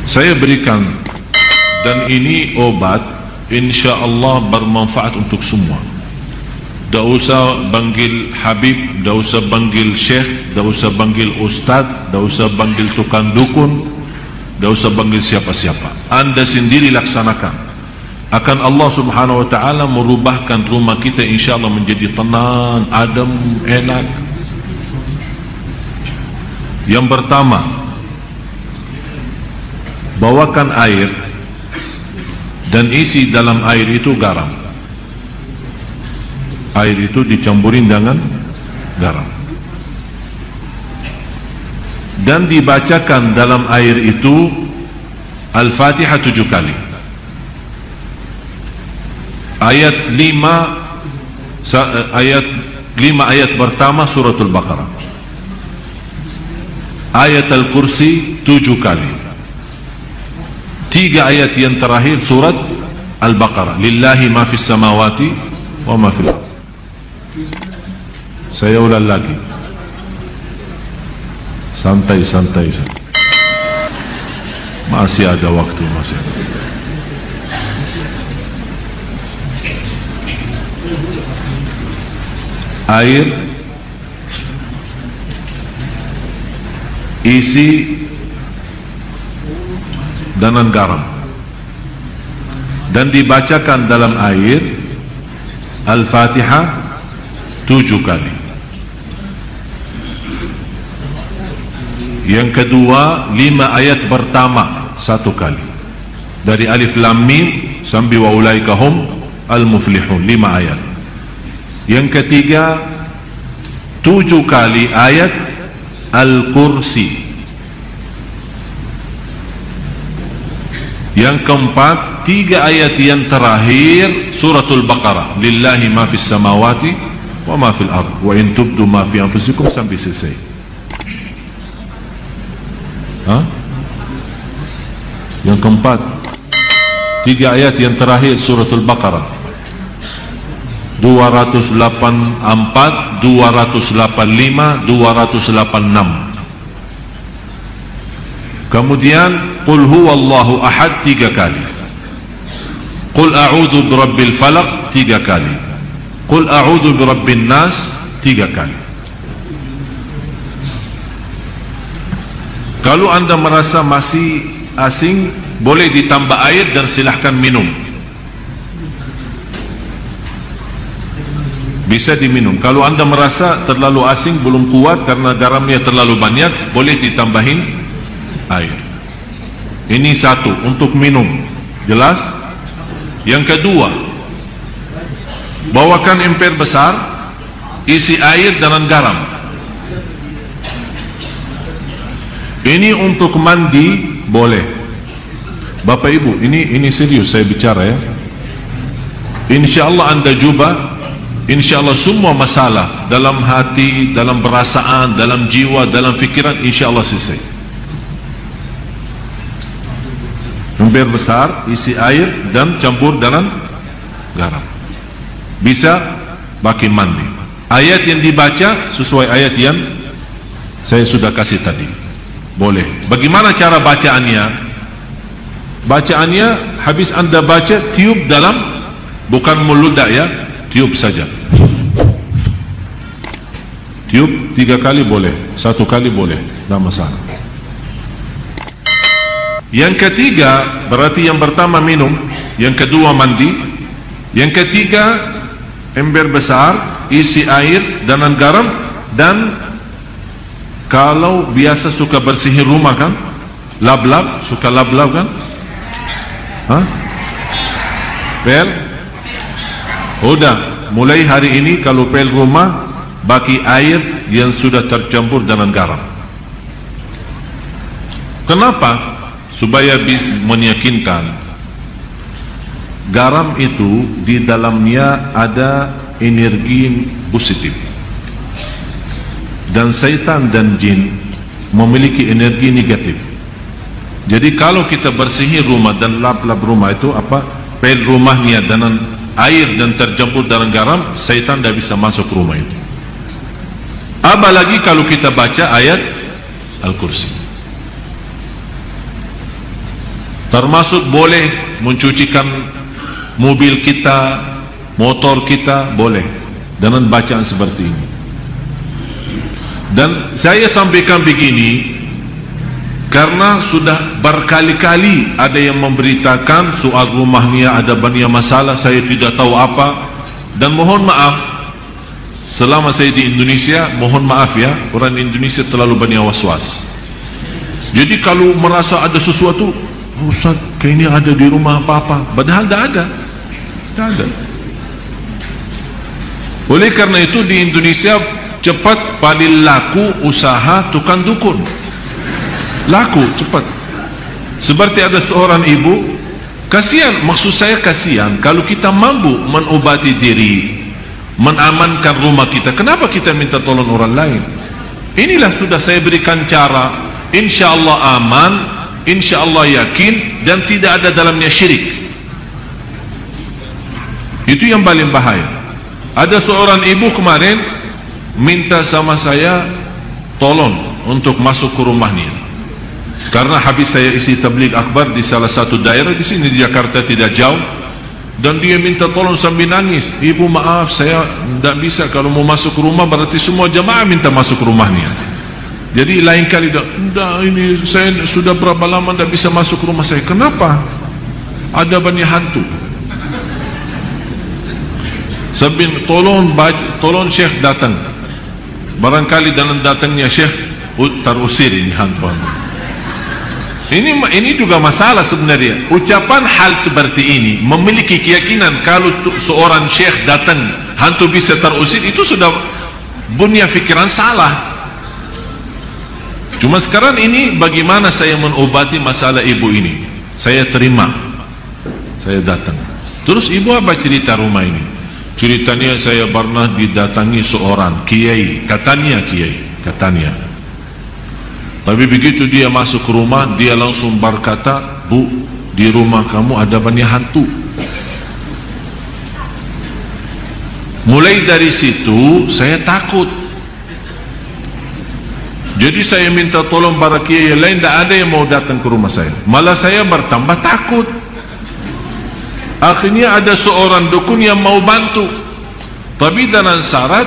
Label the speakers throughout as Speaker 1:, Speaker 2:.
Speaker 1: saya berikan, dan ini obat insya Allah bermanfaat untuk semua. Tak usah panggil Habib, tak usah panggil Syekh, tak usah panggil Ustaz, tak usah panggil tukang dukun, tak usah panggil siapa-siapa. Anda sendiri laksanakan. Akan Allah subhanahu wa ta'ala merubahkan rumah kita insya Allah menjadi tenang, adem, enak. Yang pertama, bawakan air dan isi dalam air itu garam. Air itu dicampurin dengan garam dan dibacakan dalam air itu Al-Fatihah 7 kali. Ayat 5 ayat pertama suratul Baqarah, ayat Al-Kursi 7 kali, 3 ayat yang terakhir surat Al-Baqarah, lillahi ma fis samawati wa ma fil ardh. Saya ulang lagi, santai-santai, masih ada waktu, masih ada. Air isi dengan garam dan dibacakan dalam air Al-Fatihah 7 kali. Yang kedua, 5 ayat pertama 1 kali, dari Alif Lam Mim sampai wa ulaika hum al-muflihun, 5 ayat. Yang ketiga, 7 kali ayat Al-Kursi. Yang keempat, 3 ayat yang terakhir suratul Baqarah, lillahi ma fis samawati wa ma fil ardh wa in tubdu ma fi anfusikum, sampai selesai. Yang keempat, 3 ayat yang terakhir suratul Baqarah, 284, 285, 286. Kemudian qul huwallahu ahad 3 kali, qul a'udzu birabbil falaq 3 kali, qul a'udzu birabbin nas 3 kali. Kalau anda merasa masih asing, boleh ditambah air dan silahkan minum. Bisa diminum. Kalau anda merasa terlalu asing, belum kuat karena garamnya terlalu banyak, boleh ditambahin air. Ini satu, untuk minum. Jelas? Yang kedua, bawakan emper besar, isi air dengan garam. Ini untuk mandi boleh. Bapak Ibu, ini serius saya bicara ya. InsyaAllah anda cuba, InsyaAllah semua masalah dalam hati, dalam perasaan, dalam jiwa, dalam fikiran, InsyaAllah selesai. Ember besar, isi air dan campur dengan garam. Bisa pakai mandi. Ayat yang dibaca sesuai ayat yang saya sudah kasih tadi. Boleh. Bagaimana cara bacaannya? Bacaannya, habis anda baca, tiup dalam, bukan meludak ya, tiup saja. Tiup 3 kali boleh, 1 kali boleh, tidak masalah. Yang ketiga, berarti yang pertama minum, yang kedua mandi, yang ketiga ember besar, isi air dengan garam. Dan kalau biasa suka bersihin rumah kan, lap-lap, suka lap-lap kan? Pel? Udah, mulai hari ini kalau pel rumah, bagi air yang sudah tercampur dengan garam. Kenapa? Supaya meyakinkan garam itu di dalamnya ada energi positif, dan syaitan dan jin memiliki energi negatif. Jadi kalau kita bersihin rumah dan lap-lap rumah itu pel rumahnya dengan air dan tercampur dengan garam, syaitan tidak bisa masuk rumah itu. Apalagi kalau kita baca ayat Al-Kursi. Termasuk boleh mencucikan mobil kita, motor kita, boleh dengan bacaan seperti ini. Dan saya sampaikan begini karena sudah berkali-kali ada yang memberitakan soal rumahnya ada banyak masalah, saya tidak tahu apa. Dan mohon maaf, selama saya di Indonesia, mohon maaf ya, orang Indonesia terlalu banyak was-was. Jadi kalau merasa ada sesuatu, Ustaz, kayaknya ada di rumah apa-apa, padahal tidak ada. Tidak ada. Oleh karena itu di Indonesia cepat paling laku usaha tukang dukun. Laku cepat. Seperti ada seorang ibu, kasihan, maksud saya kasihan kalau kita mampu mengobati diri, mengamankan rumah kita, kenapa kita minta tolong orang lain? Inilah sudah saya berikan cara, insya Allah aman, insya Allah yakin, dan tidak ada dalamnya syirik. Itu yang paling bahaya. Ada seorang ibu kemarin minta sama saya tolong untuk masuk ke rumahnya, karena habis saya isi tabligh akbar di salah satu daerah di sini di Jakarta tidak jauh, dan dia minta tolong sambil nangis, ibu maaf saya tidak bisa, kalau mau masuk ke rumah berarti semua jamaah minta masuk ke rumahnya. Jadi lain kali tidak, ini saya sudah berapa lama tidak bisa masuk ke rumah saya. Kenapa? Ada banyak hantu. Sambil tolong Syekh datang, barangkali dalam datangnya Syekh terusir ini hantu. Ini juga masalah sebenarnya. Ucapan hal seperti ini, memiliki keyakinan kalau seorang syekh datang hantu bisa terusir, itu sudah punya fikiran salah. Cuma sekarang ini bagaimana saya mengobati masalah ibu ini? Saya terima, saya datang. Terus ibu apa cerita rumah ini? Ceritanya saya pernah didatangi seorang kiai, katanya tapi begitu dia masuk ke rumah, dia langsung berkata, Bu, di rumah kamu ada banyak hantu. Mulai dari situ saya takut. Jadi saya minta tolong para kiai lain, tidak ada yang mau datang ke rumah saya. Malah saya bertambah takut. Akhirnya ada seorang dukun yang mau bantu, tapi dengan syarat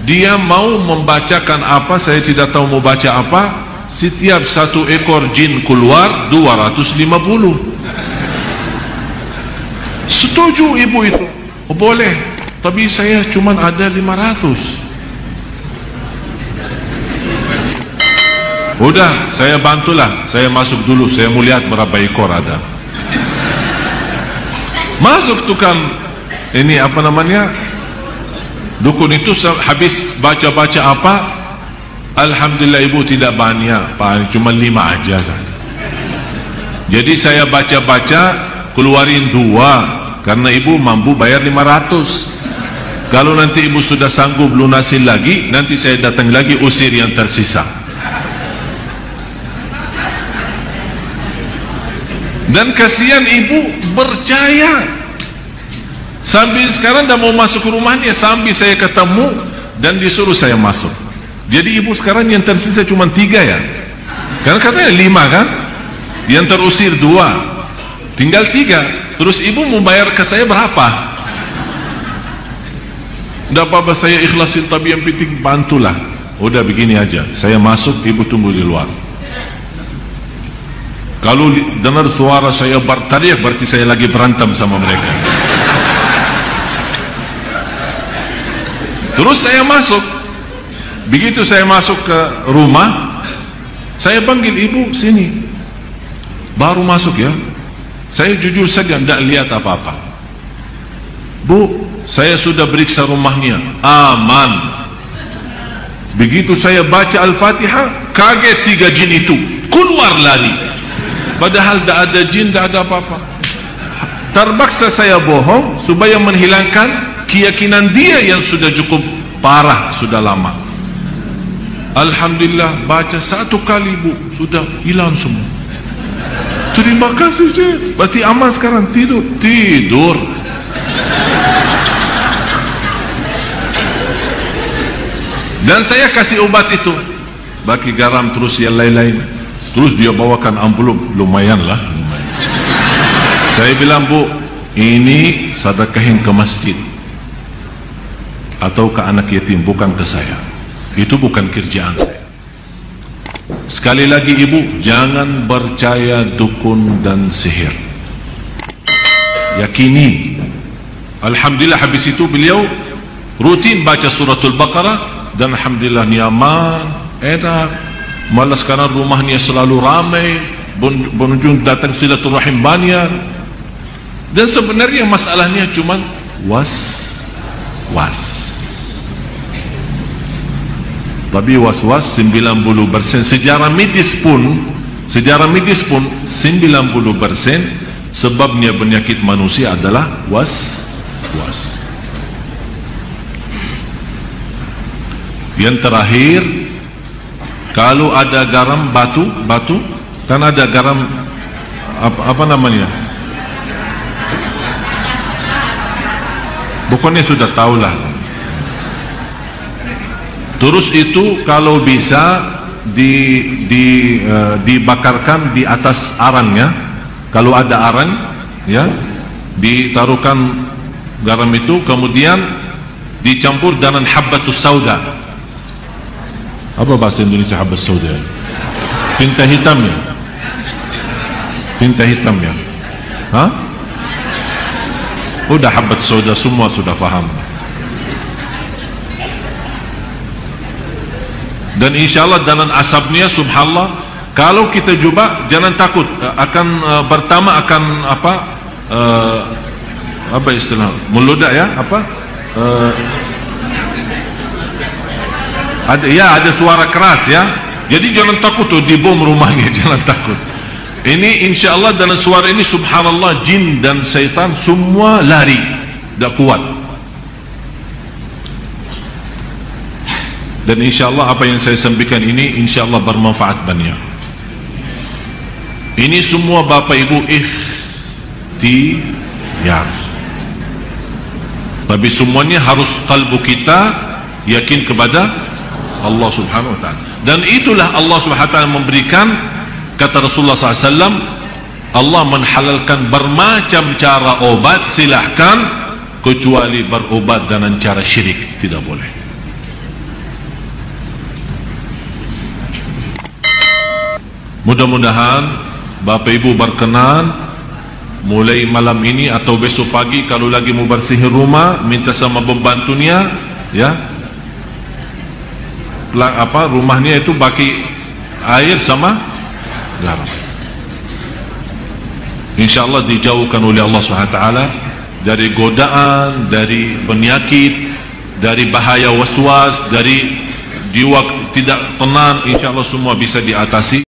Speaker 1: dia mau membacakan apa, saya tidak tahu mau baca apa. Setiap satu ekor jin keluar 250. Setuju ibu itu, oh, boleh, tapi saya cuma ada 500. Udah, saya bantulah, saya masuk dulu, saya mau lihat berapa ekor ada. Masuk tukang ini apa namanya, dukun itu, habis baca-baca apa, alhamdulillah ibu tidak banyak Pak, cuma 5 aja. Jadi saya baca-baca keluarin 2, karena ibu mampu bayar 500. Kalau nanti ibu sudah sanggup lunasin lagi, nanti saya datang lagi usir yang tersisa. Dan kasihan ibu percaya. Sambil sekarang dah mau masuk ke rumahnya, sambil saya ketemu dan disuruh saya masuk. Jadi ibu sekarang yang tersisa cuma 3 ya, karena katanya 5 kan, yang terusir 2, tinggal 3. Terus ibu mau bayar ke saya berapa? Tidak apa-apa, saya ikhlasin, tapi yang penting bantulah. Udah begini aja, saya masuk, ibu tunggu di luar. Kalau dengar suara saya berteriak, berarti saya lagi berantem sama mereka. Terus saya masuk. Begitu saya masuk ke rumah, saya panggil ibu sini. Baru masuk ya, saya jujur saja tidak lihat apa-apa. Bu, saya sudah periksa rumahnya, aman. Begitu saya baca Al-Fatihah, kaget 3 jin itu keluar lari. Padahal tidak ada jin, tidak ada apa-apa. Terpaksa saya bohong supaya menghilangkan keyakinan dia yang sudah cukup parah, sudah lama. Alhamdulillah, baca 1 kali bu, sudah hilang semua. Terima kasih Syekh. Berarti aman sekarang, tidur. Dan saya kasih obat itu, bagi garam terus yang lain-lain. Terus dia bawakan amplop, lumayan lah. Saya bilang, Bu, ini sedekahin ke masjid atau ke anak yatim, bukan ke saya. Itu bukan kerjaan saya. Sekali lagi ibu, jangan percaya dukun dan sihir. Yakini. Alhamdulillah, habis itu beliau rutin baca suratul Baqarah, dan alhamdulillah nyaman, enak. Malah sekarang rumahnya selalu ramai, pengunjung datang silaturahim banyak. Dan sebenarnya masalahnya cuma was-was. Tapi was-was 90%. Sejarah medis pun 90% sebabnya penyakit manusia adalah was-was. Yang terakhir, kalau ada garam batu, kan ada garam apa namanya? Pokoknya sudah tahulah. Terus itu kalau bisa dibakarkan di atas arangnya. Kalau ada arang, ya, ditaruhkan garam itu, kemudian dicampur dengan habbatus sauda. Apa bahasa Indonesia habbatus sauda? Tinta hitam ya? Tinta hitam ya? Hah? Udah habbatus sauda, semua sudah faham. Dan insyaAllah dengan asapnya, subhanallah, kalau kita coba, jangan takut, akan pertama akan apa istilah, meludak ya, ada suara keras ya. Jadi jangan takut tuh dibom rumahnya, jangan takut. Ini insyaAllah dengan suara ini, subhanallah, jin dan syaitan semua lari, tak kuat. Dan insyaAllah apa yang saya sampaikan ini insyaAllah bermanfaat banyak. Ini semua Bapak Ibu ikhtiar, tapi semuanya harus kalbu kita yakin kepada Allah subhanahu wa ta'ala. Dan itulah Allah subhanahu wa ta'ala memberikan, kata Rasulullah SAW, Allah menghalalkan bermacam cara obat, silahkan, kecuali berobat dengan cara syirik, tidak boleh. Mudah-mudahan Bapak Ibu berkenan mulai malam ini atau besok pagi, kalau lagi mau bersihkan rumah, minta sama pembantunya ya, rumahnya itu bagi air sama garam. InsyaAllah dijauhkan oleh Allah SWT dari godaan, dari penyakit, dari bahaya waswas, dari jiwa tidak tenang. InsyaAllah semua bisa diatasi.